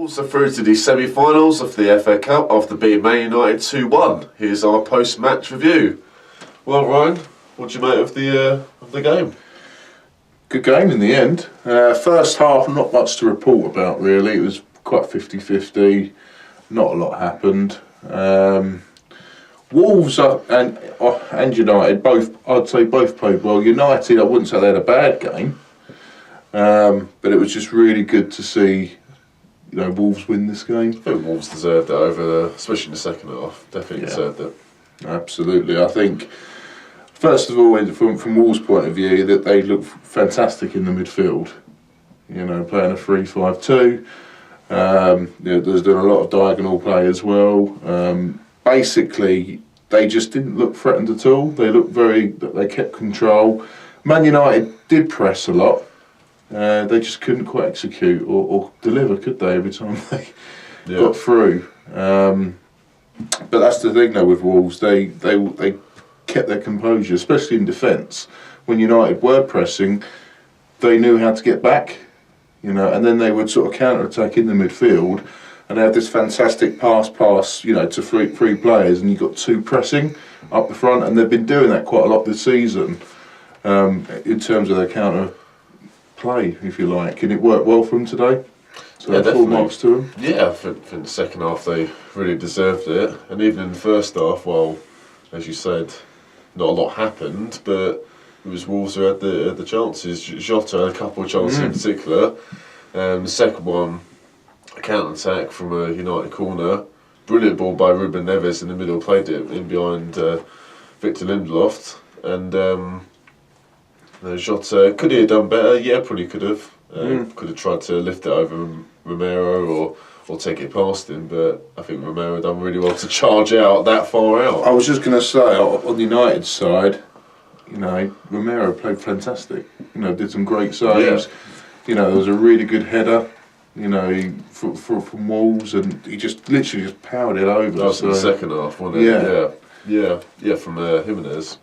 Wolves are through to the semi-finals of the FA Cup after beating Man United 2-1. Here's our post-match review. Well, Ryan, what do you make of the game? Good game in the end. First half, not much to report about really. It was quite 50-50. Not a lot happened. Wolves and United I'd say both played well. United, I wouldn't say they had a bad game, but it was just really good to see, Wolves win this game. I think Wolves deserved it especially in the second half. Definitely deserved it. Absolutely. I think, first of all, from Wolves' point of view, that they look fantastic in the midfield. Playing a 3-5-2. There's done a lot of diagonal play as well. Basically, they just didn't look threatened at all. They kept control. Man United did press a lot. They just couldn't quite execute or deliver, could they, every time they got through. But that's the thing, though, with Wolves. They kept their composure, especially in defence. When United were pressing, they knew how to get back, and then they would sort of counter-attack in the midfield. And they had this fantastic pass, to three players, and you got two pressing up the front, and they've been doing that quite a lot this season in terms of their counter play, if you like, and it worked well for them today. So full marks to them. Yeah, I think the second half they really deserved it, and even in the first half, well, as you said, not a lot happened, but it was Wolves who had the chances. Jota had a couple of chances in particular. The second one, a counter-attack from a United corner. Brilliant ball by Ruben Neves in the middle, played it in behind Victor Lindelof. And Jota, could he have done better? Yeah, probably could have. Could have tried to lift it over Romero or take it past him, but I think Romero done really well to charge out that far out. I was just going to say, on the United side, Romero played fantastic. Did some great saves. Yeah. There was a really good header. From Wolves, and he just literally powered it over. That was in the second half, wasn't it? Yeah. From Jimenez,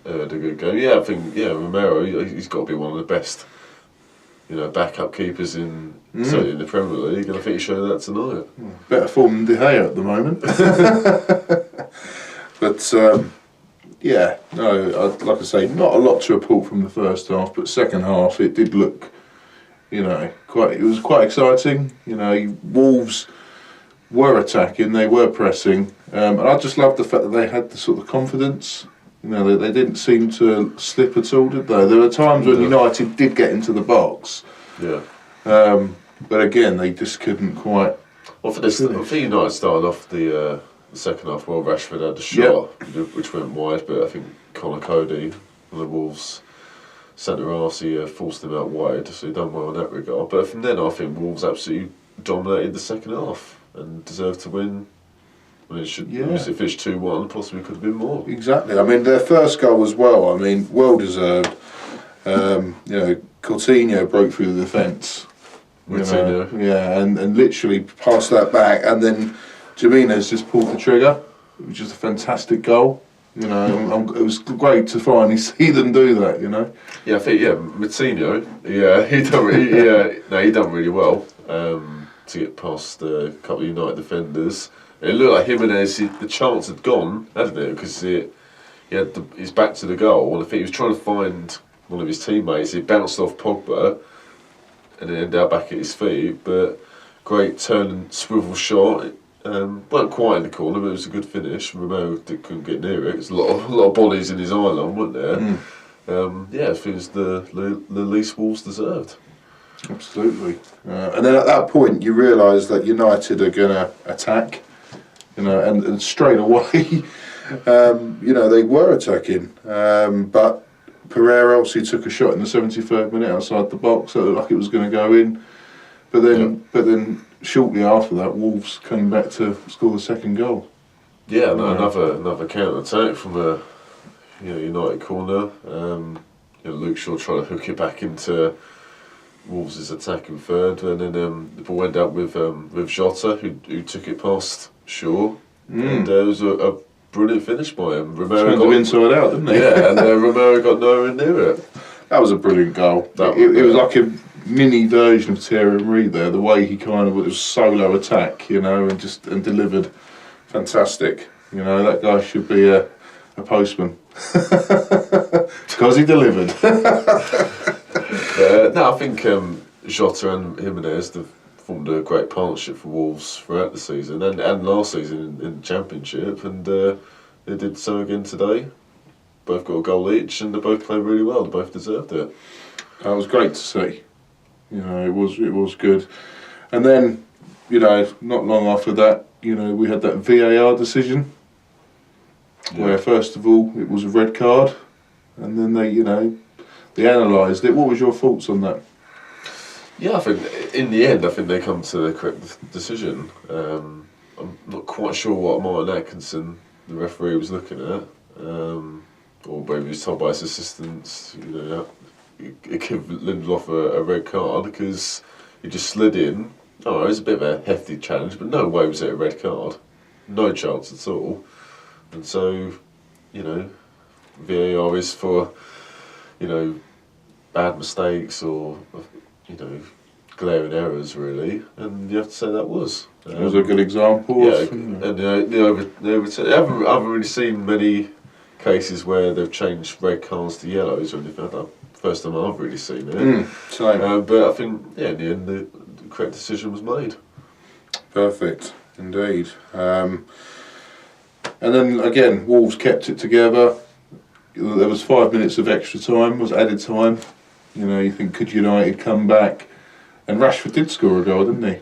had a good game. Yeah, I think Romero, he's got to be one of the best, backup keepers certainly in the Premier League, and I think he showed that tonight. Better form than De Gea at the moment. But like I say, not a lot to report from the first half, but second half it did look. It was quite exciting. Wolves were attacking, they were pressing, and I just loved the fact that they had the sort of confidence. They didn't seem to slip at all, did they? There were times when United did get into the box. Yeah. But again, they just couldn't quite. Well, I think United started off the second half well. Rashford had a shot which went wide, but I think Conor Cody on the Wolves centre-half, he forced him out wide, so he done well in that regard. But from then I think Wolves absolutely dominated the second half and deserved to win. It finished 2-1, possibly could have been more. Exactly. I mean, their first goal as well, well deserved. Coutinho broke through the defence. And literally passed that back, and then Jimenez just pulled the trigger, which is a fantastic goal. It was great to finally see them do that. Yeah, I think Moutinho. He done really well to get past a couple of United defenders. It looked like Jimenez, the chance had gone, hadn't it? Because he had his back to the goal, and I think he was trying to find one of his teammates. He bounced off Pogba, and then ended up back at his feet. But great turn and swivel shot. Weren't quite in the corner, but it was a good finish. Romero couldn't get near it. There's a lot of bodies in his island, weren't there? I think it was the least Wolves deserved. Absolutely. And then at that point, you realise that United are going to attack, and straight away, they were attacking. But Pereira obviously took a shot in the 73rd minute outside the box. It looked like it was going to go in. But then shortly after that, Wolves came back to score the second goal. Yeah, another counter attack from a United corner. Luke Shaw trying to hook it back into Wolves' attacking third, and then the ball went out with Jota, who took it past Shaw, and it was a brilliant finish by him. Romero got inside out, didn't he? Yeah, and Romero got nowhere near it. That was a brilliant goal. It was like mini version of Thierry Henry there. The way he kind of was solo attack, you know, and delivered, fantastic. You know, that guy should be a postman because he delivered. No, I think Jota and Jimenez have formed a great partnership for Wolves throughout the season and last season in the Championship, and they did so again today. Both got a goal each, and they both played really well. They both deserved it. That was great to see. You know, it was good. And then, you know, not long after that, you know, we had that VAR decision where first of all it was a red card, and then they analysed it. What was your thoughts on that? Yeah, I think in the end, I think they come to the correct decision. I'm not quite sure what Martin Atkinson, the referee, was looking at, or maybe he was told by his assistants, you know, give Lindelof a red card because he just slid in. Oh, it was a bit of a hefty challenge, but no way was it a red card. No chance at all. And so, you know, VAR is for, you know, bad mistakes or, you know, glaring errors, really. And you have to say that was. It was a good example. Yeah, and I haven't really seen many cases where they've changed red cards to yellows or anything like that. First time I've really seen it. Same. But I think, yeah, in the end, the correct decision was made. Perfect, indeed. And then again, Wolves kept it together. There was 5 minutes of extra time, was added time. You know, you think, could United come back? And Rashford did score a goal, didn't he?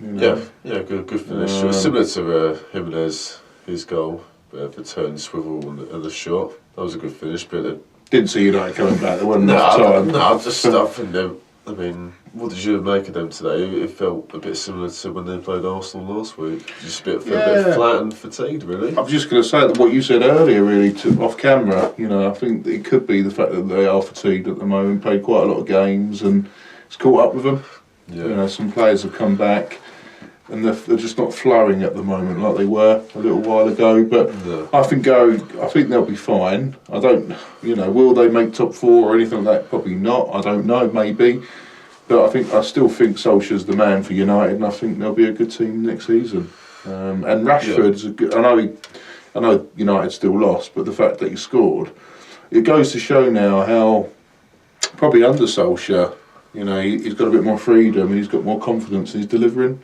You know? Yeah, good finish. It was similar to Jimenez, his goal, but the turn, swivel, and the shot. That was a good finish, but didn't see United coming back. There wasn't enough time. I think them. I mean, what did you make of them today? It felt a bit similar to when they played Arsenal last week. Just a bit flat and fatigued, really. I was just going to say that what you said earlier, really, off camera. You know, I think it could be the fact that they are fatigued at the moment. Played quite a lot of games, and it's caught up with them. Yeah. You know, some players have come back, and they're just not flowing at the moment like they were a little while ago. But I think they'll be fine. I don't, you know, will they make top 4 or anything like that? Probably not. I don't know. Maybe. But I still think Solskjaer's the man for United, and I think they'll be a good team next season. And Rashford's a good. I know United still lost, but the fact that he scored, it goes to show now how probably under Solskjaer, you know, he's got a bit more freedom and he's got more confidence in his delivering.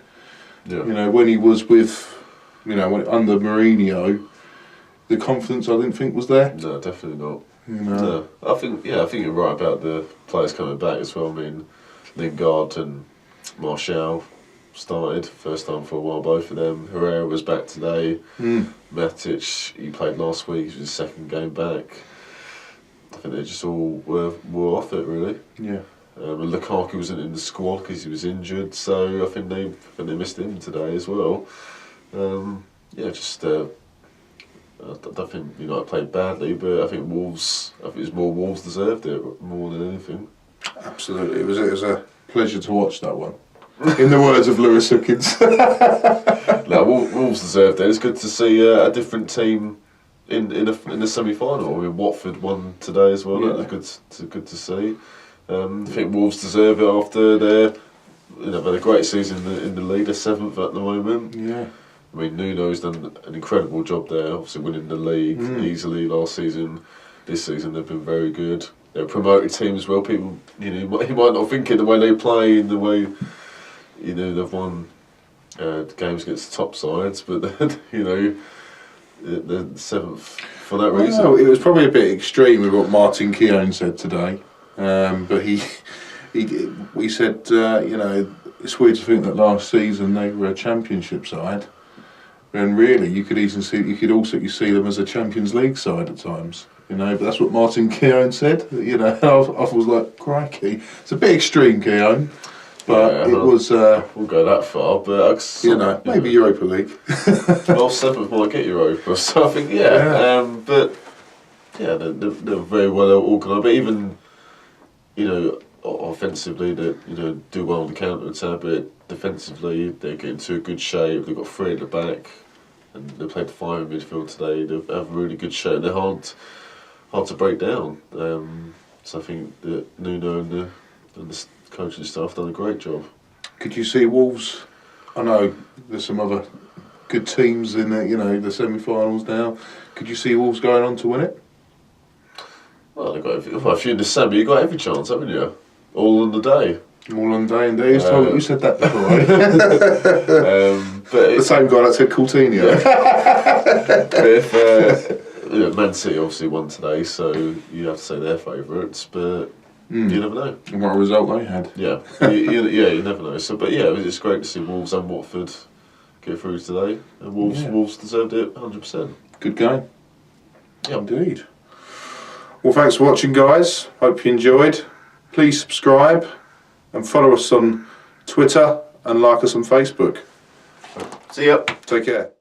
Yeah. You know, when he was with, you know, under Mourinho, the confidence I didn't think was there. No, definitely not. You know? No. I think you're right about the players coming back as well. I mean, Lingard and Martial started first time for a while, both of them. Herrera was back today. Matic, he played last week, it was his second game back. I think they just all were off it, really. Yeah. And Lukaku wasn't in the squad because he was injured, so I think they missed him today as well. I don't think United played badly, but I think it was more Wolves deserved it more than anything. Absolutely, it was a pleasure to watch that one. In the words of Lewis Hookins. No, Wolves deserved it. It's good to see a different team in the semi-final. I mean, Watford won today as well. Yeah. That's good to see. I think Wolves deserve it after they've had a great season in the league. They're 7th at the moment. Yeah. I mean, Nuno's done an incredible job there, obviously winning the league easily last season. This season they've been very good. They're a promoted team as well. People, you might not think it the way they play, the way, they've won games against the top sides, but they're 7th for that reason. Well, it was probably a bit extreme with what Martin Keown said today, but he said, it's weird to think that last season they were a championship side. And really, you could also see them as a Champions League side at times, But that's what Martin Keown said. I was like, crikey, it's a bit extreme, Keown, but it was. We'll go that far, but maybe Europa League. Well, 7th might get Europa, so I think they're very well organised. But even, offensively, they do well on the counter attack, but defensively they're getting to a good shape. They've got 3 at the back. And they played 5 in midfield today. They have a really good shape. They're hard to break down. So I think that Nuno and the coaching staff done a great job. Could you see Wolves? I know there's some other good teams in the semi-finals now. Could you see Wolves going on to win it? Well, if you're in the semi, you've got every chance, haven't you? All on the day. All on day and day. Who said that before? But the same guy that said Coutinho. But if Man City obviously won today, so you have to say they're favourites, but you never know. And what a result they had. Yeah, you never know. So, but yeah, it's great to see Wolves and Watford get through today, and Wolves deserved it 100%. Good game. Yeah, indeed. Well, thanks for watching, guys. Hope you enjoyed. Please subscribe and follow us on Twitter and like us on Facebook. See ya. Take care.